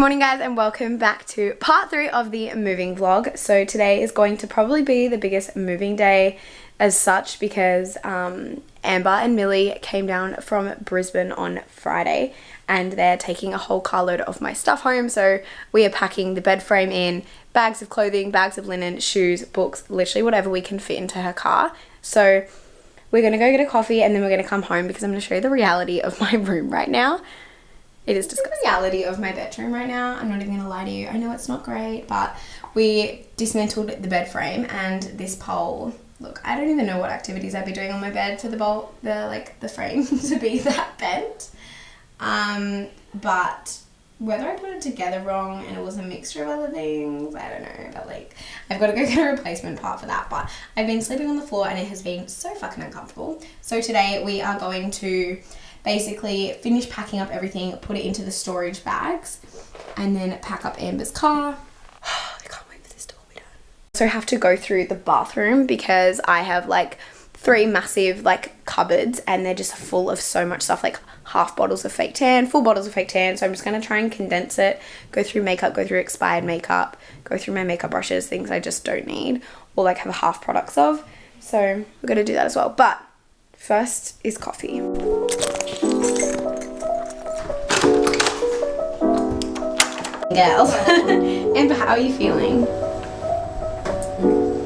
morning guys, and welcome back to part 3 of the moving vlog. So today is going to probably be the biggest moving day as such because Amber and Millie came down from Brisbane on Friday and they're taking a whole carload of my stuff home. So we are packing the bed frame in, bags of clothing, bags of linen, shoes, books, literally whatever we can fit into her car. So we're going to go get a coffee and then we're going to come home because I'm going to show you the reality of my room right now. It is disgusting. The reality of my bedroom right now. I'm not even going to lie to you. I know it's not great, but we dismantled the bed frame and this pole. Look, I don't even know what activities I'd be doing on my bed for the frame to be that bent. But whether I put it together wrong and it was a mixture of other things, I don't know. But like, I've got to go get a replacement part for that. But I've been sleeping on the floor and it has been so fucking uncomfortable. So today we are going to basically finish packing up everything, put it into the storage bags, and then pack up Amber's car. I can't wait for this to all be done. So I have to go through the bathroom because I have like 3 massive like cupboards and they're just full of so much stuff, like half bottles of fake tan, full bottles of fake tan. So I'm just going to try and condense it, go through makeup, go through expired makeup, go through my makeup brushes, things I just don't need or like have half products of. So we're going to do that as well. But first is coffee. Girls. Amber, how are you feeling?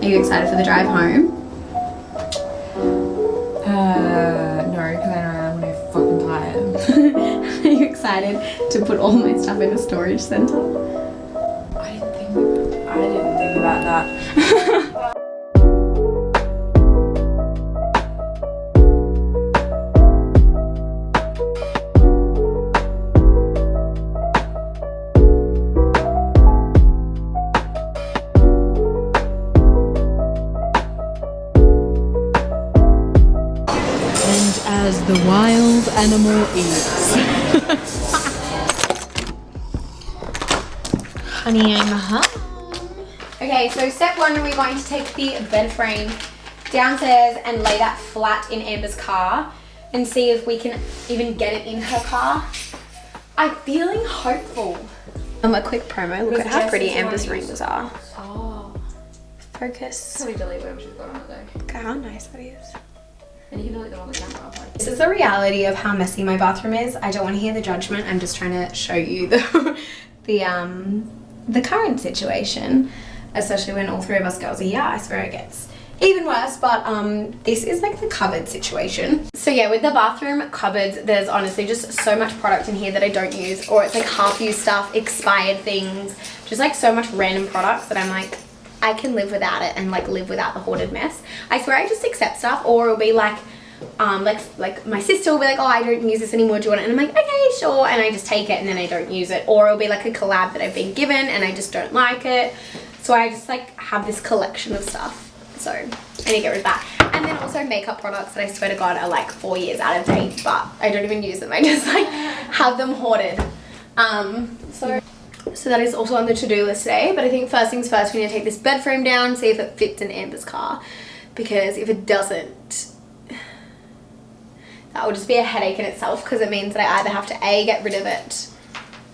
Are you excited for the drive home? No, because I know I'm gonna fucking tired. Are you excited to put all my stuff in a storage centre? I didn't think about that. As the wild animal eats. Honey, I'm home. Okay, so step 1, we're going to take the bed frame downstairs and lay that flat in Amber's car and see if we can even get it in her car. I'm feeling hopeful. A quick promo, look at how pretty Amber's rings are. Oh. Focus. Probably delete whatever she's got on it though. Look at how nice that is. And you can delete them on the camera. This is the reality of how messy my bathroom is. I don't want to hear the judgment. I'm just trying to show you the current situation, especially when all 3 of us girls are here. I swear it gets even worse, but this is like the cupboard situation. So yeah, with the bathroom cupboards, there's honestly just so much product in here that I don't use, or it's like half used stuff, expired things, just like so much random products that I'm like, I can live without it and like live without the hoarded mess. I swear I just accept stuff, or it'll be like my sister will be like, oh, I don't use this anymore, do you want it? And I'm like, okay, sure, and I just take it and then I don't use it. Or it'll be like a collab that I've been given and I just don't like it. So I just like have this collection of stuff. So I need to get rid of that. And then also makeup products that I swear to God are like 4 years out of date, but I don't even use them. I just like have them hoarded. So that is also on the to-do list today. But I think first things first, we need to take this bed frame down, see if it fits in Amber's car. Because if it doesn't, that will just be a headache in itself, because it means that I either have to A, get rid of it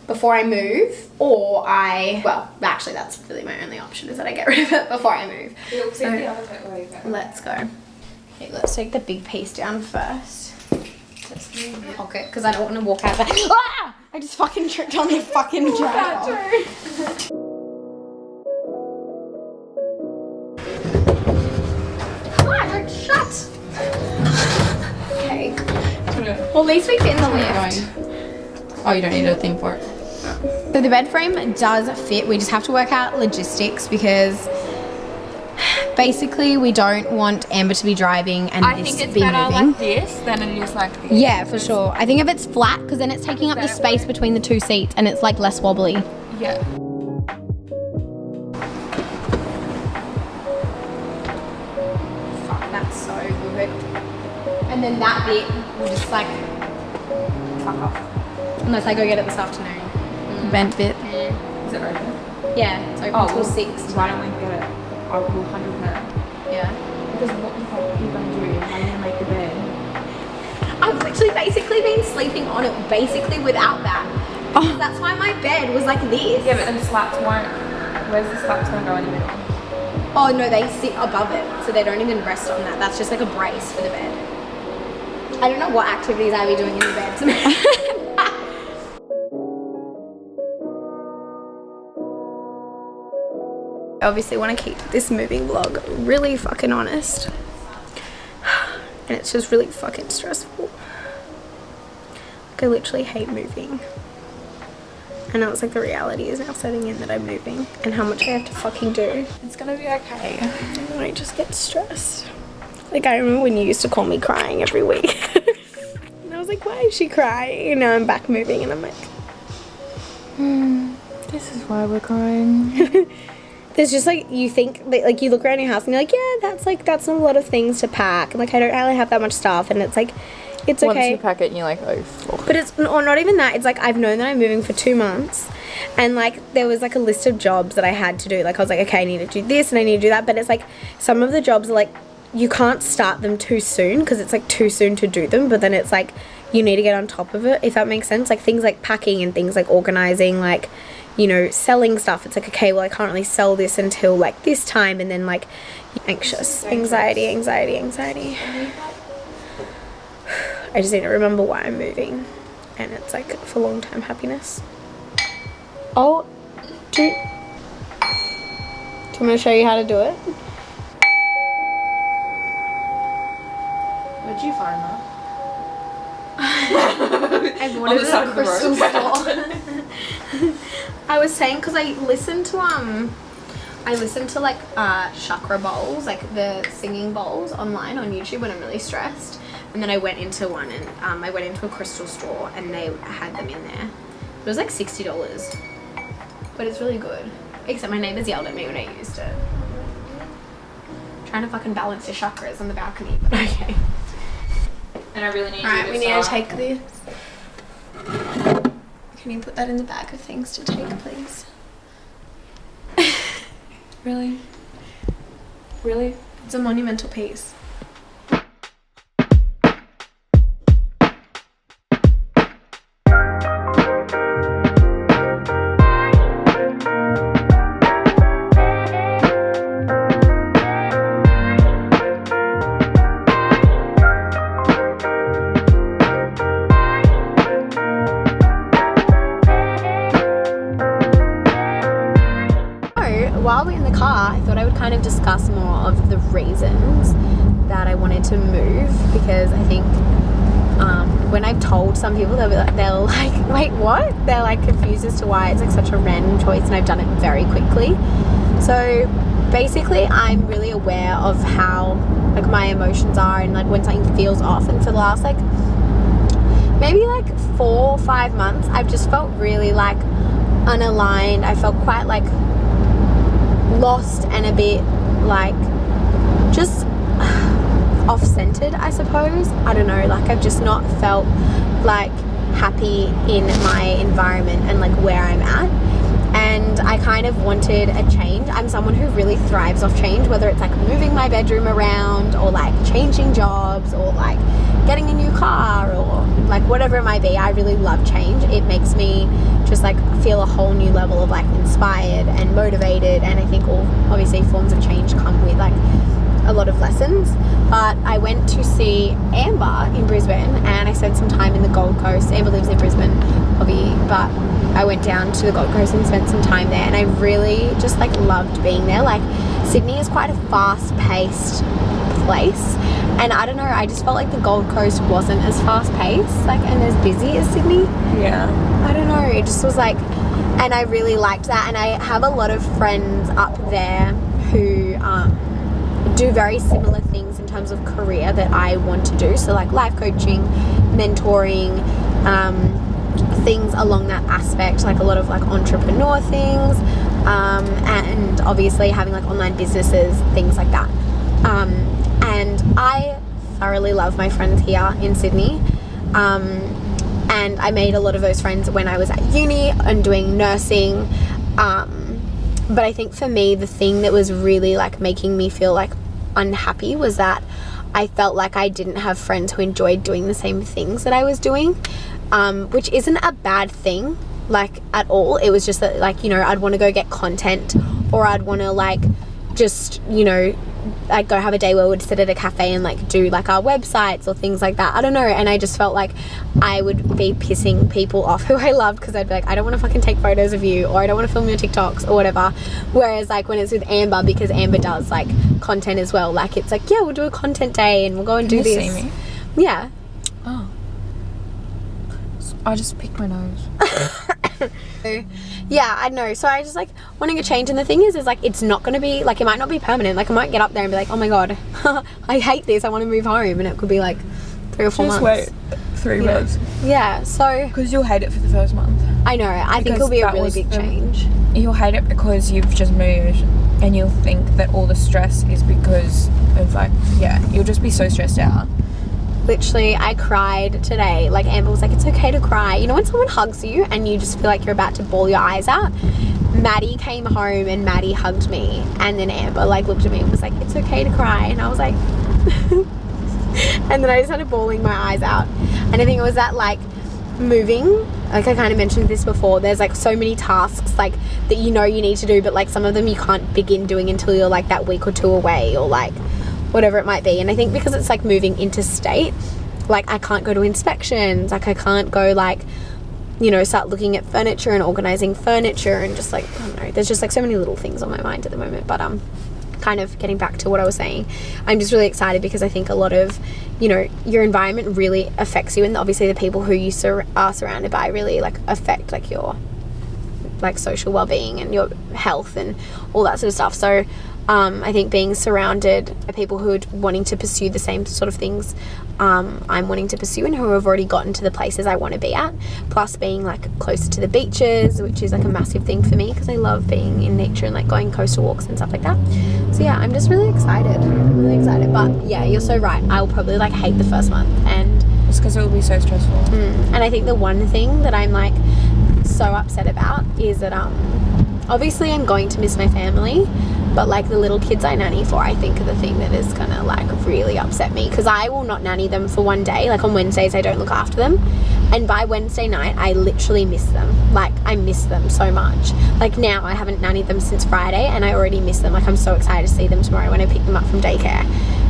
before I move, or well, actually that's really my only option, is that I get rid of it before I move. So, let's go. Okay, let's take the big piece down first. Let's move the pocket, because I don't want to walk out there. Ah! I just fucking tripped on the fucking driver. Come on, don't shut. Okay. Well, at least we fit in the lift. Oh, you don't need a thing for it. So the bed frame does fit. We just have to work out logistics because basically we don't want Amber to be driving and this to be moving. I think it's better like this than it is like this. Yeah, for sure. I think if it's flat, because then it's taking up the space between the 2 seats and it's like less wobbly. Yeah. Fuck, that's so good. And then that bit will just like fuck off. Unless I go get it this afternoon. Bent bit. Is it open? Yeah, it's open till 6. Why don't we get it? I will 100%. Yeah. Because what the fuck are you going to do? How are you going to make the bed? I've literally basically been sleeping on it basically without that. That's why my bed was like this. Yeah, but then slats won't. Where's the slats gonna go in the middle? Oh no, they sit above it, so they don't even rest on that. That's just like a brace for the bed. I don't know what activities I'd be doing in the bed. I obviously want to keep this moving vlog really fucking honest. And it's just really fucking stressful. Like, I literally hate moving. And now it's like the reality is now setting in that I'm moving and how much I have to fucking do. It's gonna be okay. And I just get stressed. Like, I remember when you used to call me crying every week. And I was like, why is she crying? And now I'm back moving and I'm like, This is why we're crying. there's just like, you think, like you look around your house and you're like, yeah, that's not a lot of things to pack. And like, I don't really have that much stuff. And it's like, it's okay. Once you pack it and you're like, oh fuck. But it's, or not even that, it's like, I've known that I'm moving for 2 months. And like, there was like a list of jobs that I had to do. Like, I was like, okay, I need to do this and I need to do that. But it's like, some of the jobs are like, you can't start them too soon because it's like too soon to do them. But then it's like, you need to get on top of it, if that makes sense. Like, things like packing and things like organizing, like, you know, selling stuff. It's like, okay, well, I can't really sell this until like this time. And then like, anxious, anxiety. I just need to remember why I'm moving. And it's like for long-term happiness. Oh, do you want me to show you how to do it? Where'd you find that? I bought it at a crystal store. I was saying, because I listened to like chakra bowls, like the singing bowls online on YouTube when I'm really stressed. And then I went into one and I went into a crystal store and they had them in there. It was like $60, but it's really good. Except my neighbors yelled at me when I used it. Trying to fucking balance your chakras on the balcony, but okay. And I really need Alright, we need to take this. Can you put that in the bag of things to take, please? Really? Really? It's a monumental piece. While we're in the car, I thought I would kind of discuss more of the reasons that I wanted to move, because I think when I've told some people, they'll like, wait, what? They're like confused as to why it's like such a random choice, and I've done it very quickly. So basically, I'm really aware of how like my emotions are and like when something feels off, and for the last like maybe like 4 or 5 months, I've just felt really like unaligned. I felt quite like lost and a bit like just off-centered, I suppose. I don't know, like I've just not felt like happy in my environment and like where I'm at, and I kind of wanted a change. I'm someone who really thrives off change, whether it's like moving my bedroom around or like changing jobs or like getting a new car or like whatever it might be. I really love change. It makes me just like feel a whole new level of like inspired and motivated, and I think all obviously forms of change come with like a lot of lessons. But I went to see Amber in Brisbane and I spent some time in the Gold Coast. Amber lives in Brisbane, Bobby, but I went down to the Gold Coast and spent some time there, and I really just like loved being there. Like, Sydney is quite a fast-paced place, and I don't know, I just felt like the Gold Coast wasn't as fast-paced like and as busy as Sydney. Yeah. I don't know, it just was like, and I really liked that. And I have a lot of friends up there who do very similar things in terms of career that I want to do. So like life coaching, mentoring, things along that aspect, like a lot of like entrepreneur things, and obviously having like online businesses, things like that. And I thoroughly love my friends here in Sydney. And I made a lot of those friends when I was at uni and doing nursing. But I think for me, the thing that was really like making me feel like unhappy was that I felt like I didn't have friends who enjoyed doing the same things that I was doing, which isn't a bad thing. like at all. It was just that, like, you know, I'd want to go get content, or I'd want to like just, you know, like go have a day where we'd sit at a cafe and like do like our websites or things like that. I don't know. And I just felt like I would be pissing people off who I loved, because I'd be like, I don't want to fucking take photos of you, or I don't want to film your TikToks or whatever. Whereas like when it's with Amber, because Amber does like content as well, like it's like, yeah, we'll do a content day and we'll go and do this. See me? Yeah. Oh. I just picked my nose. Yeah, I know. So I just like wanting a change, and the thing is like it's not going to be like, it might not be permanent. Like I might get up there and be like, oh my god, I hate this, I want to move home, and it could be like 3 or 4 months. Just wait 3 months. Yeah, so because you'll hate it for the first month. I know. I think it'll be a really big change. You'll hate it because you've just moved, and you'll think that all the stress is because of like, yeah, you'll just be so stressed out. Literally, I cried today. Like Amber was like, it's okay to cry. You know when someone hugs you and you just feel like you're about to bawl your eyes out? Maddie came home and Maddie hugged me, and then Amber like looked at me and was like, it's okay to cry. And I was like and then I just started bawling my eyes out. And I think it was that like moving, like I kind of mentioned this before, there's like so many tasks like that you know you need to do, but like some of them you can't begin doing until you're like that week or 2 away, or like whatever it might be. And I think because it's like moving interstate, like I can't go to inspections, like I can't go like, you know, start looking at furniture and organizing furniture, and just like, I don't know, there's just like so many little things on my mind at the moment. But kind of getting back to what I was saying, I'm just really excited because I think a lot of, you know, your environment really affects you, and obviously the people who you are surrounded by really like affect like your like social well-being and your health and all that sort of stuff. So I think being surrounded by people who are wanting to pursue the same sort of things I'm wanting to pursue, and who have already gotten to the places I want to be at, plus being like closer to the beaches, which is like a massive thing for me because I love being in nature and like going coastal walks and stuff like that. So yeah, I'm just really excited. I'm really excited. But yeah, you're so right. I'll probably like hate the first month, and it's because it will be so stressful. And I think the one thing that I'm like so upset about is that obviously I'm going to miss my family, but like the little kids I nanny for, I think are the thing that is gonna like really upset me, because I will not nanny them for one day. Like on Wednesdays I don't look after them, and by Wednesday night I literally miss them. Like I miss them so much. Like now I haven't nannied them since Friday and I already miss them. Like I'm so excited to see them tomorrow when I pick them up from daycare.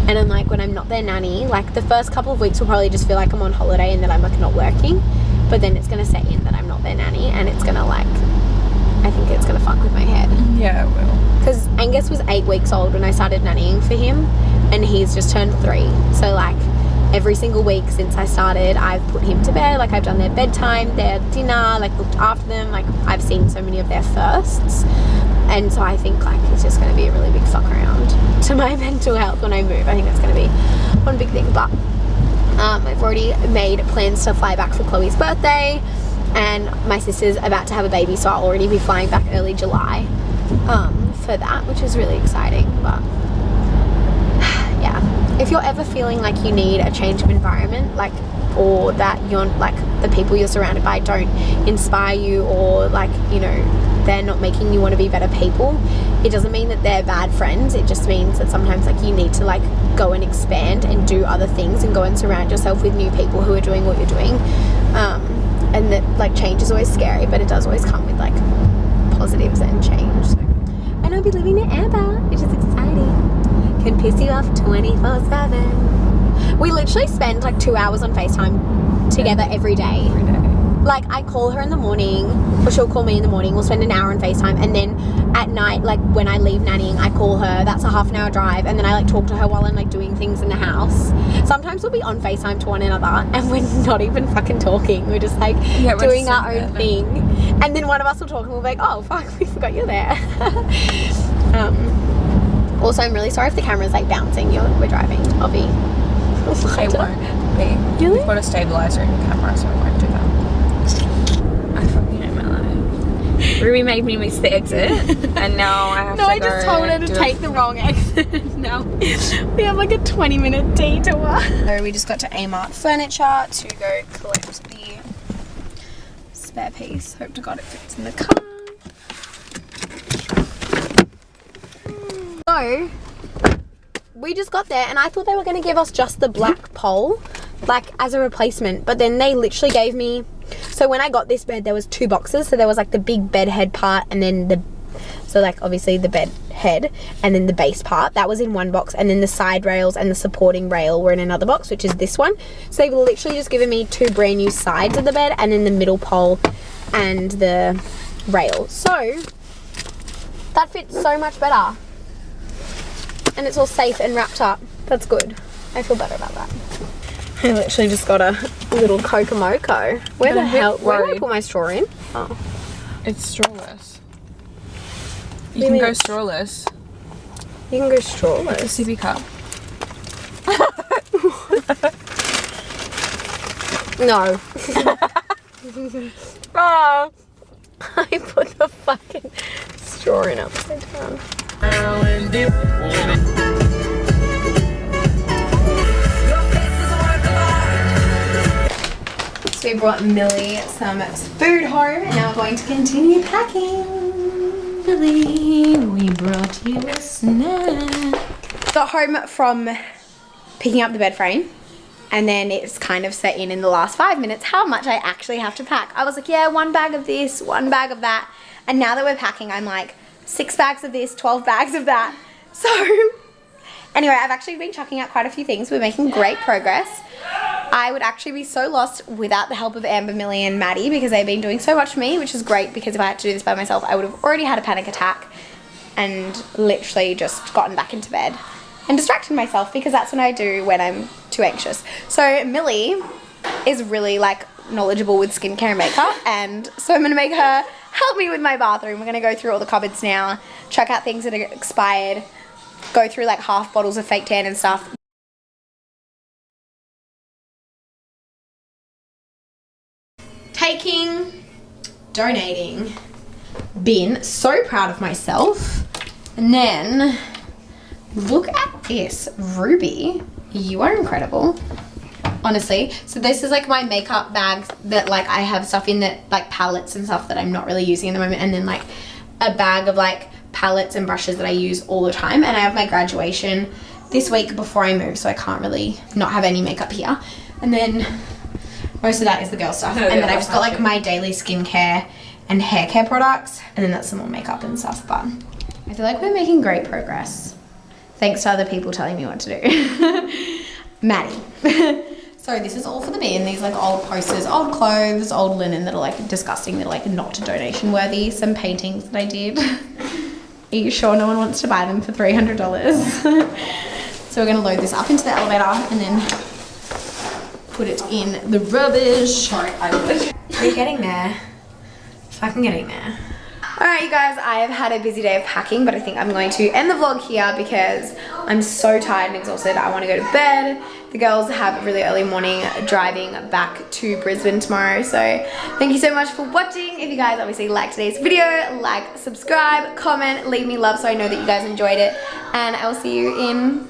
And then like when I'm not their nanny, like the first couple of weeks will probably just feel like I'm on holiday and that I'm like not working, but then it's gonna set in that I'm not their nanny, and it's gonna like, I think it's gonna fuck with my head. Yeah, it will. Because Angus was 8 weeks old when I started nannying for him, and he's just turned 3. So like every single week since I started, I've put him to bed. Like I've done their bedtime, their dinner, like looked after them. Like I've seen so many of their firsts, and so I think like it's just going to be a really big fuck around to my mental health when I move. I think that's going to be one big thing. But I've already made plans to fly back for Chloe's birthday, and my sister's about to have a baby, so I'll already be flying back early July for that, which is really exciting. But yeah, if you're ever feeling like you need a change of environment, like, or that you're like the people you're surrounded by don't inspire you, or like, you know, they're not making you want to be better people, it doesn't mean that they're bad friends. It just means that sometimes like you need to like go and expand and do other things and go and surround yourself with new people who are doing what you're doing. And that like change is always scary, but it does always come with like positives and change. So, and I'll be living near Amber, which is exciting. Can piss you off 24/7. We literally spend like 2 hours on FaceTime together every day. Like I call her in the morning, or she'll call me in the morning. We'll spend an hour on FaceTime, and then at night, like when I leave nannying, I call her. That's a half an hour drive, and then I like talk to her while I'm like doing things in the house. Sometimes we'll be on FaceTime to one another, and we're not even fucking talking. We're just like doing our own thing, and then one of us will talk, and we'll be like, "Oh fuck, we forgot you're there." Also, I'm really sorry if the camera's like bouncing. We're driving, Obby. It won't be. Really? You've got a stabilizer in your camera, so it won't do that. I fucking hate my life. Ruby made me miss the exit, and now I have to go. No, I just told her to take the wrong exit. Now we have like a 20-minute detour. So we just got to Amart Furniture to go collect the spare piece. Hope to God it fits in the car. So we just got there, and I thought they were going to give us just the black pole, like as a replacement, but then they literally gave me, So when I got this bed, there was 2 boxes. So there was like the big bed head part, and then so like obviously the bed head, and then the base part. That was in one box, and then the side rails and the supporting rail were in another box, which is this one. So they've literally just given me 2 brand new sides of the bed, and then the middle pole and the rail. So that fits so much better. And it's all safe and wrapped up. That's good. I feel better about that. I literally just got a little Coca Moco. Where the hell? Where did I put my straw in? Oh. It's strawless. You can go strawless. You can go strawless. A sippy cup. No. Oh. I put the fucking straw in upside down. So we brought Millie some food home, and now we're going to continue packing. Millie, we brought you a snack. Got home from picking up the bed frame, and then it's kind of set in the last 5 minutes how much I actually have to pack. I was like, yeah, 1 bag of this, 1 bag of that. And now that we're packing, I'm like, 6 bags of this, 12 bags of that. So anyway, I've actually been chucking out quite a few things. We're making great progress. I would actually be so lost without the help of Amber, Millie and Maddie, because they've been doing so much for me, which is great, because if I had to do this by myself, I would have already had a panic attack and literally just gotten back into bed and distracted myself, because that's what I do when I'm too anxious. So Millie is really like knowledgeable with skincare and makeup, and so I'm going to make her help me with my bathroom. We're going to go through all the cupboards now, check out things that are expired, go through like half bottles of fake tan and stuff. Taking, donating, bin, so proud of myself. And then look at this, Ruby, you are incredible, honestly. So this is like my makeup bag that like I have stuff in, that like palettes and stuff that I'm not really using at the moment, and then like a bag of like palettes and brushes that I use all the time. And I have my graduation this week before I move, so I can't really not have any makeup here. And then most of that is the girl stuff. And then I've just got like my daily skincare and hair care products, and then that's some more makeup and stuff. But I feel like we're making great progress, thanks to other people telling me what to do. Maddie. So this is all for the bin. These like old posters, old clothes, old linen that are like disgusting, that are like not donation worthy. Some paintings that I did. Are you sure no one wants to buy them for $300? So we're gonna load this up into the elevator and then put it in the rubbish. Sorry, I would. We're getting there. Fucking getting there. Alright you guys, I have had a busy day of packing, but I think I'm going to end the vlog here because I'm so tired and exhausted. I want to go to bed. The girls have a really early morning driving back to Brisbane tomorrow. So thank you so much for watching. If you guys obviously liked today's video, like, subscribe, comment, leave me love so I know that you guys enjoyed it. And I will see you in